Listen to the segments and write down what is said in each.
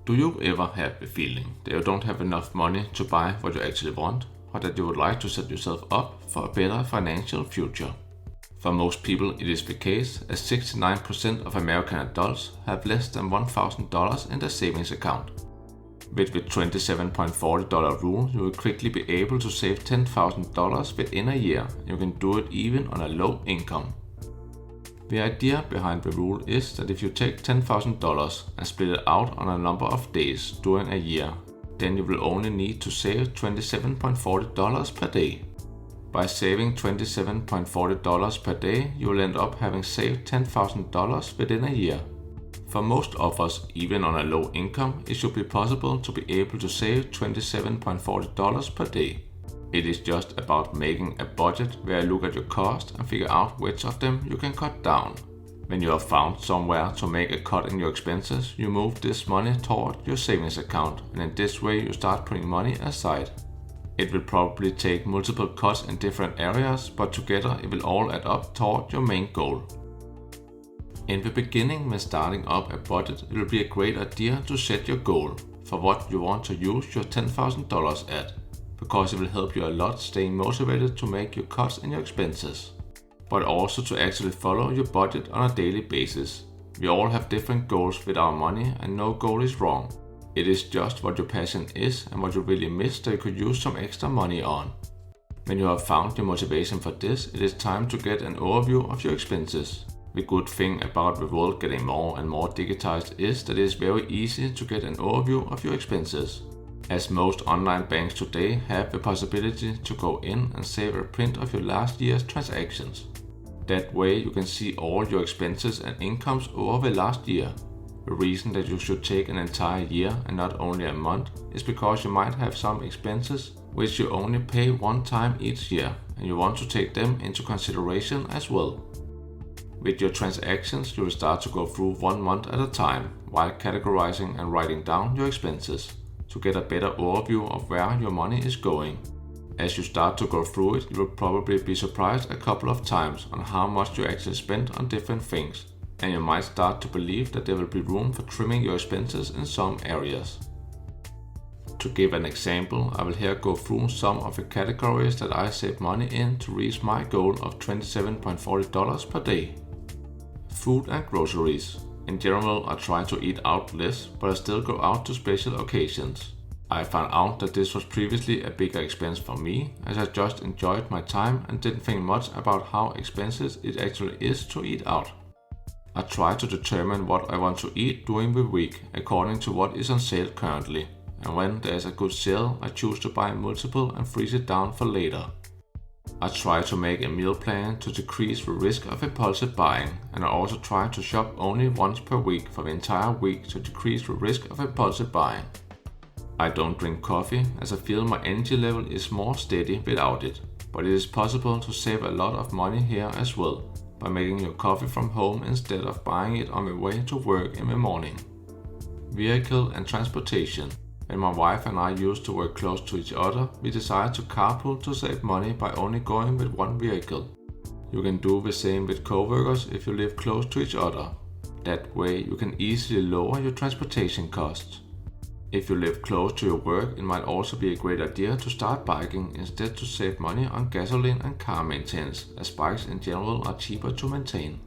Do you ever have the feeling that you don't have enough money to buy what you actually want, or that you would like to set yourself up for a better financial future? For most people it is the case, as 69% of American adults have less than $1,000 in their savings account. With the $27.40 rule, you will quickly be able to save $10,000 within a year. You can do it even on a low income. The idea behind the rule is that if you take $10,000 and split it out on a number of days during a year, then you will only need to save $27.40 per day. By saving $27.40 per day, you will end up having saved $10,000 within a year. For most of us, even on a low income, it should be possible to be able to save $27.40 per day. It is just about making a budget where you look at your costs and figure out which of them you can cut down. When you have found somewhere to make a cut in your expenses, you move this money toward your savings account, and in this way you start putting money aside. It will probably take multiple cuts in different areas, but together it will all add up toward your main goal. In the beginning, when starting up a budget, it will be a great idea to set your goal for what you want to use your $10,000 at, because it will help you a lot staying motivated to make your cuts in your expenses, but also to actually follow your budget on a daily basis. We all have different goals with our money, and no goal is wrong. It is just what your passion is and what you really miss that you could use some extra money on. When you have found your motivation for this, it is time to get an overview of your expenses. The good thing about the world getting more and more digitized is that it is very easy to get an overview of your expenses, as most online banks today have the possibility to go in and save a print of your last year's transactions. That way you can see all your expenses and incomes over the last year. The reason that you should take an entire year and not only a month is because you might have some expenses which you only pay one time each year, and you want to take them into consideration as well. With your transactions, you will start to go through 1 month at a time while categorizing and writing down your expenses to get a better overview of where your money is going. As you start to go through it, you will probably be surprised a couple of times on how much you actually spend on different things, and you might start to believe that there will be room for trimming your expenses in some areas. To give an example, I will here go through some of the categories that I save money in to reach my goal of $27.40 per day. Food and groceries. In general, I try to eat out less, but I still go out to special occasions. I found out that this was previously a bigger expense for me, as I just enjoyed my time and didn't think much about how expensive it actually is to eat out. I try to determine what I want to eat during the week according to what is on sale currently, and when there is a good sale, I choose to buy multiple and freeze it down for later. I try to make a meal plan to decrease the risk of impulsive buying, and I also try to shop only once per week for the entire week to decrease the risk of impulsive buying. I don't drink coffee, as I feel my energy level is more steady without it, but it is possible to save a lot of money here as well by making your coffee from home instead of buying it on the way to work in the morning. Vehicle and transportation. When my wife and I used to work close to each other, we decided to carpool to save money by only going with one vehicle. You can do the same with co-workers if you live close to each other. That way you can easily lower your transportation costs. If you live close to your work, it might also be a great idea to start biking instead to save money on gasoline and car maintenance, as bikes in general are cheaper to maintain.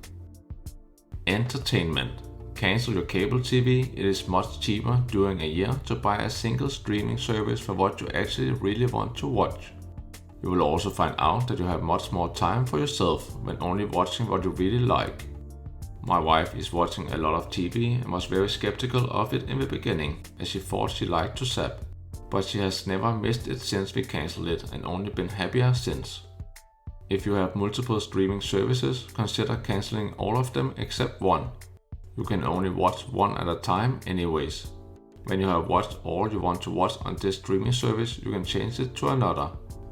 Entertainment. Cancel your cable TV. It is much cheaper during a year to buy a single streaming service for what you actually really want to watch. You will also find out that you have much more time for yourself when only watching what you really like. My wife is watching a lot of TV and was very skeptical of it in the beginning, as she thought she liked to zap, but she has never missed it since we cancelled it and only been happier since. If you have multiple streaming services, consider cancelling all of them except one. You can only watch one at a time anyways. When you have watched all you want to watch on this streaming service, you can change it to another.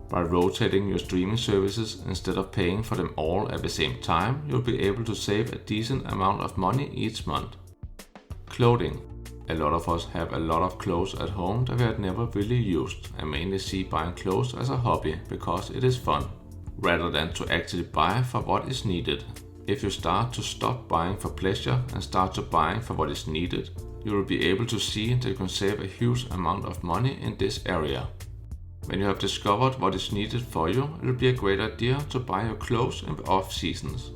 By rotating your streaming services instead of paying for them all at the same time, you'll be able to save a decent amount of money each month. Clothing. A lot of us have a lot of clothes at home that we had never really used, and mainly see buying clothes as a hobby because it is fun, rather than to actually buy for what is needed. If you start to stop buying for pleasure and start to buying for what is needed, you will be able to see that you can save a huge amount of money in this area. When you have discovered what is needed for you, it will be a great idea to buy your clothes in off seasons,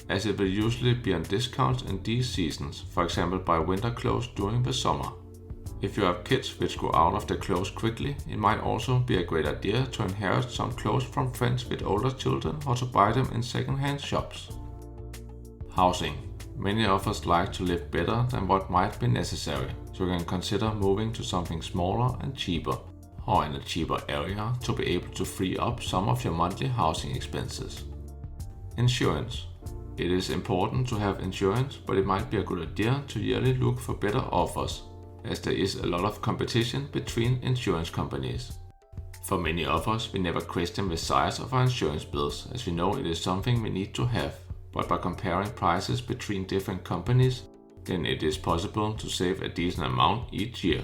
as it will usually be on discounts in these seasons, for example buy winter clothes during the summer. If you have kids which grow out of their clothes quickly, it might also be a great idea to inherit some clothes from friends with older children or to buy them in second-hand shops. Housing. Many of us like to live better than what might be necessary, so you can consider moving to something smaller and cheaper, or in a cheaper area to be able to free up some of your monthly housing expenses. Insurance. It is important to have insurance, but it might be a good idea to yearly look for better offers, as there is a lot of competition between insurance companies. For many of us, we never question the size of our insurance bills, as we know it is something we need to have, but by comparing prices between different companies, then it is possible to save a decent amount each year.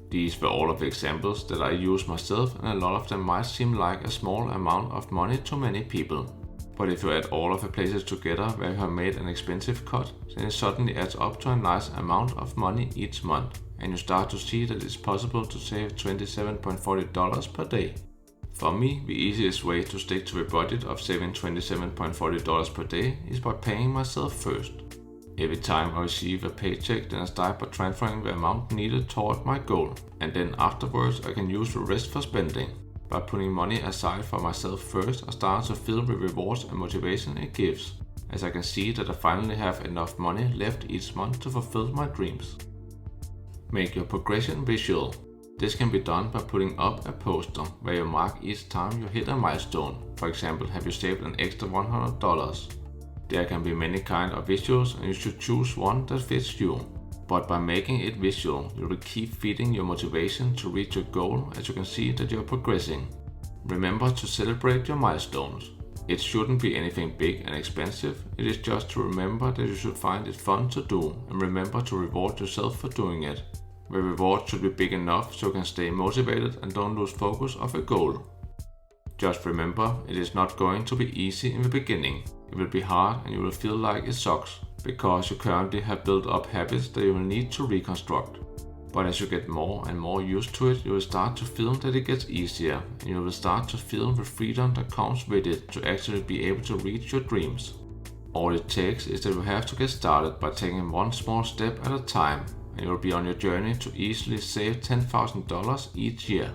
These were all of the examples that I use myself, and a lot of them might seem like a small amount of money to many people. But if you add all of the places together where you have made an expensive cut, then it suddenly adds up to a nice amount of money each month, and you start to see that it's possible to save $27.40 per day. For me, the easiest way to stick to a budget of saving $27.40 per day is by paying myself first. Every time I receive a paycheck, then I start by transferring the amount needed toward my goal, and then afterwards I can use the rest for spending. By putting money aside for myself first, I start to feel the rewards and motivation it gives, as I can see that I finally have enough money left each month to fulfill my dreams. Make your progression visual. This can be done by putting up a poster where you mark each time you hit a milestone. For example, have you saved an extra $100? There can be many kinds of visuals, and you should choose one that fits you. But by making it visual, you will keep feeding your motivation to reach your goal, as you can see that you are progressing. Remember to celebrate your milestones. It shouldn't be anything big and expensive, it is just to remember that you should find it fun to do, and remember to reward yourself for doing it. The reward should be big enough so you can stay motivated and don't lose focus of a goal. Just remember, it is not going to be easy in the beginning. It will be hard and you will feel like it sucks, because you currently have built up habits that you will need to reconstruct. But as you get more and more used to it, you will start to feel that it gets easier, and you will start to feel the freedom that comes with it to actually be able to reach your dreams. All it takes is that you have to get started by taking one small step at a time, and you will be on your journey to easily save $10,000 each year.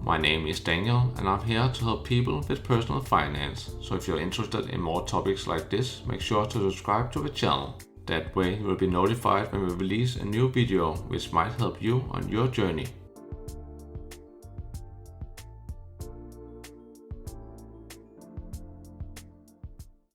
My name is Daniel, and I'm here to help people with personal finance, so if you're interested in more topics like this, make sure to subscribe to the channel. That way you will be notified when we release a new video which might help you on your journey.